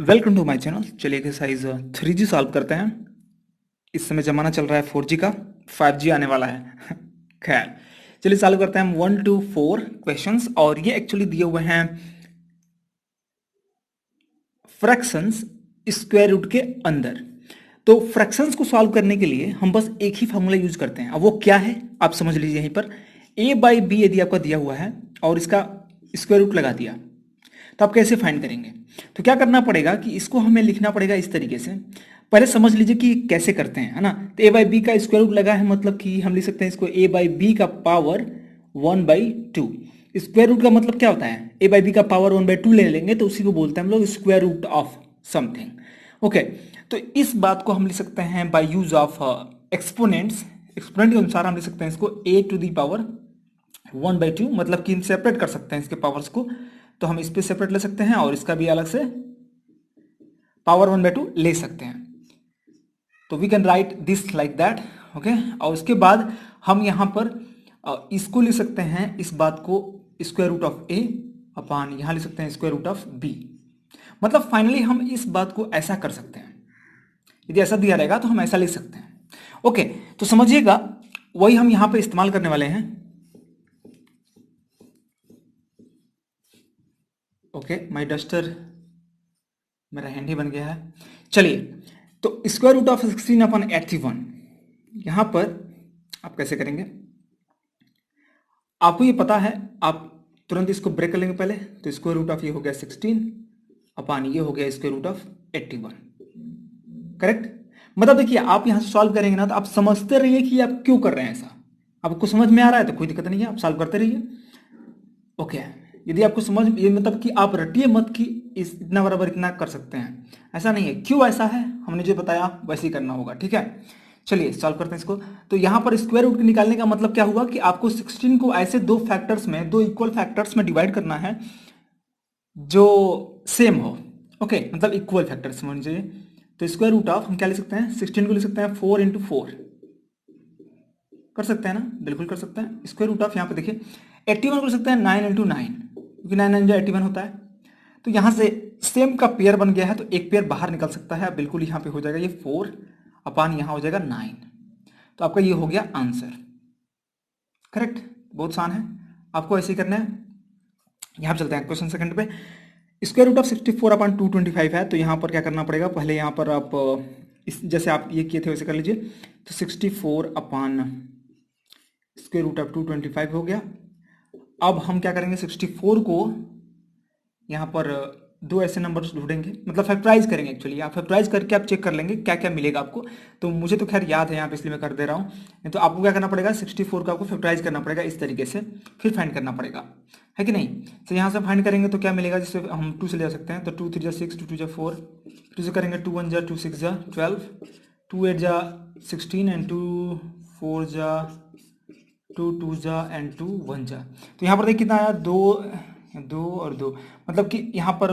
Welcome to my channel. चलिए exercise 3G solve करते हैं। इस समय जमाना चल रहा है 4G का, 5G आने वाला है। खैर, चलिए सॉल्व करते हैं हम 1 to 4 क्वेश्चंस। और ये एक्चुअली दिए हुए हैं फ्रैक्शंस स्क्वायर रूट के अंदर। तो फ्रैक्शंस को सॉल्व करने के लिए हम बस एक ही फॉर्मूला यूज करते हैं। अब वो क्या है आप समझ लीजिए। यहीं पर a/b यदि आपका दिया हुआ है और इसका स्क्वायर रूट लगा दिया तो आप कैसे फाइंड करेंगे। तो क्या करना पड़ेगा कि इसको हमें लिखना पड़ेगा इस तरीके से। पहले समझ लीजिए कि कैसे करते हैं, है ना। तो a/b का स्क्वायर रूट लगा है, मतलब कि हम लिख सकते हैं इसको a/b का पावर 1/2। स्क्वायर रूट का मतलब क्या होता है, a/b का पावर 1/2 ले लेंगे तो उसी को बोलते हैं हम लोग square root of something. Okay, तो इस बात को हम लिख सकते हैं by use of exponents. Exponent के अनुसार हम लिख सकते हैं इसको a⁻² 1/2, मतलब कि हम सेपरेट कर सकते हैं इसके पावर्स को। तो हम इस पे सेपरेट ले सकते हैं और इसका भी अलग से पावर 1/2 ले सकते हैं। तो we can write this like that. Okay, और उसके बाद हम यहां पर इसको लिख सकते हैं, इस बात को स्क्वायर रूट ऑफ a अपान यहां लिख सकते हैं स्क्वायर रूट ऑफ b। मतलब फाइनली हम इस बात को ऐसा कर सकते हैं। यदि ऐसा दिया रहेगा तो हम ऐसा लिख सकते हैं। ओके, तो समझिएगा वही हम यहां पे इस्तेमाल करने वाले हैं। ओके, माय डस्टर मेरा हैंडी बन गया है। चलिए, तो स्क्वायर रूट ऑफ 16/81 यहां पर आप कैसे करेंगे, आपको ये पता है। आप तुरंत इसको ब्रेक कर लेंगे पहले। तो स्क्वायर रूट ऑफ ये हो गया 16 अपान ये हो गया स्क्वायर रूट ऑफ 81। करेक्ट। मतलब देखिए, आप यहां से सॉल्व करेंगे ना तो आप समझते रहिए कि आप क्यों कर रहे हैं ऐसा। आपको समझ में आ रहा है तो कोई दिक्कत नहीं है, आप सॉल्व करते रहिए। ओके, यदि आपको समझ ये मतलब कि आप रटिए मत कि इस इतना बराबर इतना कर सकते हैं, ऐसा नहीं है। क्यों ऐसा है हमने जो बताया वैसे ही करना होगा, ठीक है। चलिए सॉल्व करते हैं इसको। तो यहां पर स्क्वायर रूट निकालने का मतलब क्या हुआ कि आपको 16 को ऐसे दो फैक्टर्स में, दो इक्वल फैक्टर्स में डिवाइड करना है जो सेम हो। ओके, मतलब इक्वल फैक्टर्स समझ लीजिए। तो स्क्वायर रूट ऑफ हम क्या लिख सकते हैं, 16 को लिख सकते हैं 4 × 4। कर सकते हैं ना, बिल्कुल कर सकते हैं। स्क्वायर रूट ऑफ यहाँ पे देखिए 81 को लिख सकते हैं 9 × 9, क्योंकि 9 9 × 81 होता है। तो यहाँ से सेम का पेयर बन गया है तो एक पेयर बाहर निकल सकता है। बिल्कुल यहाँ पे हो जाएगा ये 4 अपान यहाँ हो जाएगा 9। तो आपका ये हो गया आंसर। करेक्ट, बहुत आसान है, आपको ऐसे ही करना है। यहाँ पे चलते हैं क्वेश्चन सेकंड पे। स्क्वायर रूट ऑफ 64/225 है। तो यहाँ पर क्या करना पड़ेगा, पहले यहाँ पर आप इस जैसे आप ये किए थे वैसे कर लीजिए। तो 64 अपान स्क्वायर रूट ऑफ 225 हो गया। अब हम क्या करेंगे, 64 को यहाँ पर दो ऐसे नंबर्स ढूंढेंगे, मतलब फैक्टराइज करेंगे। एक्चुअली आप फैक्टराइज करके आप चेक कर लेंगे क्या क्या मिलेगा आपको। तो मुझे तो खैर याद है यहाँ पे, इसलिए मैं कर दे रहा हूँ। नहीं तो आपको क्या करना पड़ेगा, 64 का आपको फैक्टराइज करना पड़ेगा इस तरीके से, फिर फाइंड करना पड़ेगा, है कि नहीं। तो यहाँ से फाइंड करेंगे तो क्या मिलेगा, जिससे हम 2 से ले जा सकते हैं। तो 2 3 6, 2 2 4, 2 से करेंगे 2 1 2 6 12, 2 8 16 एंड 2 4 2 2 एंड 2 1 तो यहाँ पर देखिए कितना आया, 2 2 और 2, मतलब कि यहाँ पर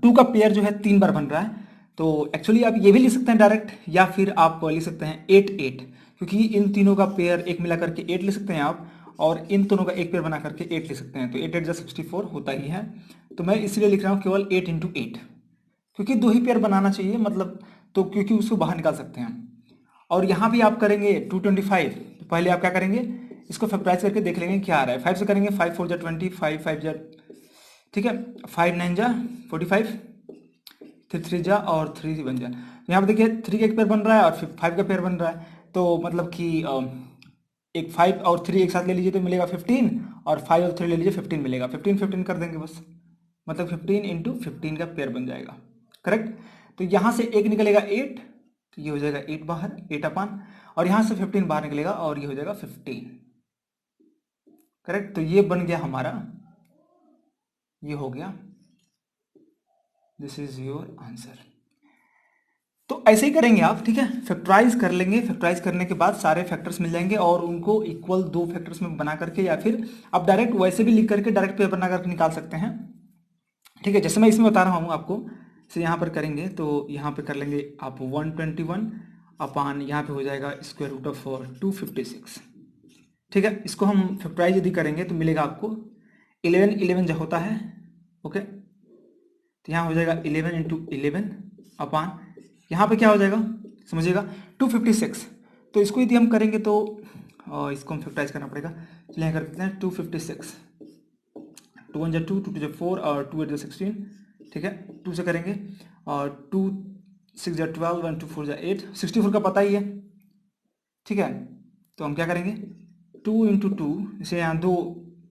2 का पेयर जो है 3 बार बन रहा है। तो एक्चुअली आप ये भी लिख सकते हैं डायरेक्ट, या फिर आप लिख सकते हैं 8 8, क्योंकि इन तीनों का पेयर एक मिला करके 8 लिख सकते हैं आप, और इन दोनों का एक पेयर बना करके 8 लिख सकते हैं। तो 8 8 64 होता ही है। तो मैं इसलिए लिख रहा हूँ केवल 8 × 8, क्योंकि दो ही पेयर बनाना चाहिए, मतलब तो क्योंकि उसको बाहर निकाल सकते हैं। और यहाँ भी आप करेंगे 225। तो पहले आप क्या करेंगे, इसको फैक्टराइज करके देख लेंगे क्या आ रहा है। 5 से करेंगे 5 4 20, 5 5 ठीक है, 5 9 45, फिर 3 और 3 बन जाए। तो यहाँ पे देखिए 3 का एक पेयर बन रहा है और फिर 5 का पेयर बन रहा है। तो मतलब कि एक 5 और 3 एक साथ ले लीजिए तो मिलेगा 15, और 5 और 3 ले लीजिए 15 मिलेगा। 15 15 कर देंगे बस, मतलब 15 × 15 का पेयर बन जाएगा। करेक्ट। तो यहाँ से एक निकलेगा 8, तो ये हो जाएगा 8 बाहर, 8 अपान, और यहाँ से 15 बाहर निकलेगा और ये हो जाएगा 15। करेक्ट, तो ये बन गया हमारा, ये हो गया, दिस इज योर आंसर। तो ऐसे ही करेंगे आप, ठीक है। फैक्टराइज कर लेंगे, फैक्टराइज करने के बाद सारे फैक्टर्स मिल जाएंगे और उनको इक्वल दो फैक्टर्स में बना करके, या फिर आप डायरेक्ट वैसे भी लिख करके डायरेक्ट पेपर बना करके निकाल सकते हैं, ठीक है। जैसे मैं इसमें बता रहा हूँ आपको, से यहाँ पर करेंगे तो यहाँ पे कर लेंगे आप 121 अपान यहाँ पे हो जाएगा स्क्वायर रूट ऑफ 256, ठीक है। इसको हम फैक्टराइज यदि करेंगे तो मिलेगा आपको 11 11 जो होता है। ओके, तो यहाँ हो जाएगा 11 इंटू 11 अपान, यहाँ पे क्या हो जाएगा समझिएगा 256। तो इसको यदि हम करेंगे तो इसको हम फैक्टराइज करना पड़ेगा। चलिए यहाँ कर देते हैं 256, 2 1 2, 2 2 4 और 2 8 16, ठीक है 2 से करेंगे और 2 6 12, 1 2 4 8, 64 का पता ही है, ठीक है। तो हम क्या करेंगे 2 इंटू 2, जैसे यहाँ दो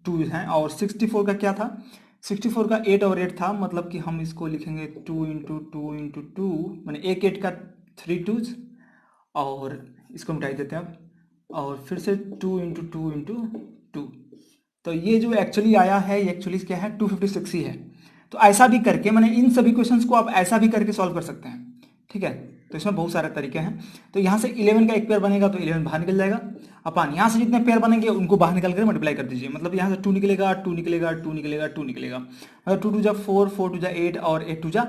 2 हैं और 64 का क्या था, 64 का 8 और 8 था, मतलब कि हम इसको लिखेंगे 2 इंटू 2 इंटू 2, मैंने एक 8 का 3 2s, और इसको मिटाई देते हैं अब, और फिर से 2 इंटू 2 इंटू 2। तो ये जो एक्चुअली आया है ये एक्चुअली क्या है 256 ही है। तो ऐसा भी करके मैंने इन सभी क्वेश्चंस को आप ऐसा भी करके सॉल्व कर सकते हैं, ठीक है। तो इसमें बहुत सारे तरीके हैं। तो यहाँ से 11 का एक पेयर बनेगा तो 11 बाहर निकल जाएगा, अपन यहाँ से जितने पेयर बनेंगे उनको बाहर निकल कर मल्टीप्लाई कर दीजिए, मतलब यहाँ से 2 निकलेगा, 2 निकलेगा, 2 निकलेगा, 2 निकलेगा, मतलब 2 2 जा 4, 4 2 जा 8 और 8 2 जा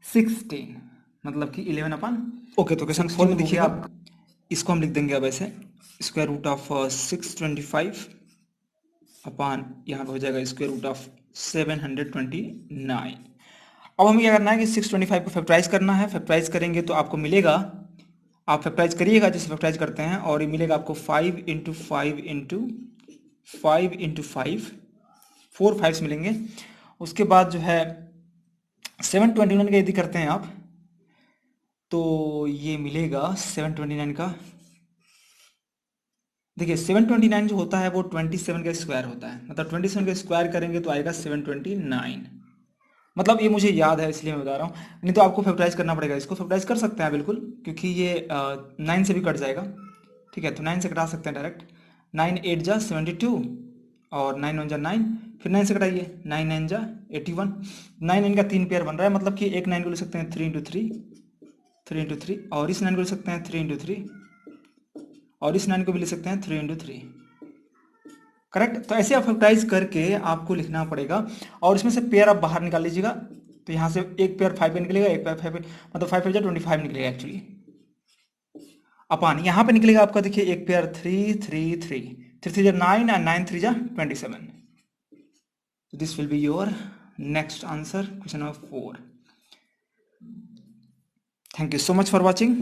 16, मतलब कि 11 अपन। ओके, तो क्वेश्चन 4 में देखिए आप, इसको हम लिख देंगे अब ऐसे, स्क्वायर रूट ऑफ 625 अपान यहाँ पे हो जाएगा स्क्वायर रूट ऑफ 729। अब हमें क्या करना है कि 625 को फैक्टराइज करना है। फैक्टराइज करेंगे तो आपको मिलेगा, आप फैक्टराइज करिएगा जैसे फैक्टराइज करते हैं, और ये मिलेगा आपको 5 इंटू 5 इंटू 5 इंटू 5, 4 5 मिलेंगे। उसके बाद जो है 729 का यदि करते हैं आप तो ये मिलेगा 729 का, देखिए 729 जो होता है वो 27 का स्क्वायर होता है, मतलब 27 का स्क्वायर करेंगे तो आएगा 729, मतलब ये मुझे याद है इसलिए मैं बता रहा हूँ, नहीं तो आपको फैक्टराइज करना पड़ेगा। इसको फैक्टराइज कर सकते हैं बिल्कुल, क्योंकि ये 9 से भी कट जाएगा, ठीक है। तो 9 से कटा सकते हैं डायरेक्ट, 9 8 जा 72 और 9 1 जा 9, फिर 9 से कटाइए, 9 9 जा 81, 9 9 का 3 पेयर बन रहा है, मतलब कि एक 9 को ले सकते हैं 3 इंटू 3, 3 इंटू 3, और इस 9 को ले सकते हैं 3 इंटू 3, और इस 9 को भी ले सकते हैं 3 इंटू 3, करेक्ट। तो ऐसे आप फैक्टराइज करके आपको लिखना पड़ेगा, और इसमें से पेयर आप बाहर निकाल लीजिएगा। तो यहाँ से एक पेयर 5 पे निकलेगा, एक पेयर 5 पे, मतलब 5 पे 25 निकलेगा एक्चुअली, अपान यहाँ पे निकलेगा आपका, देखिए एक पेयर 3 3 3, 3 3 जा 9 एंड 9 3 जा 27। This will be your next answer, question number 4। Thank you so much for watching.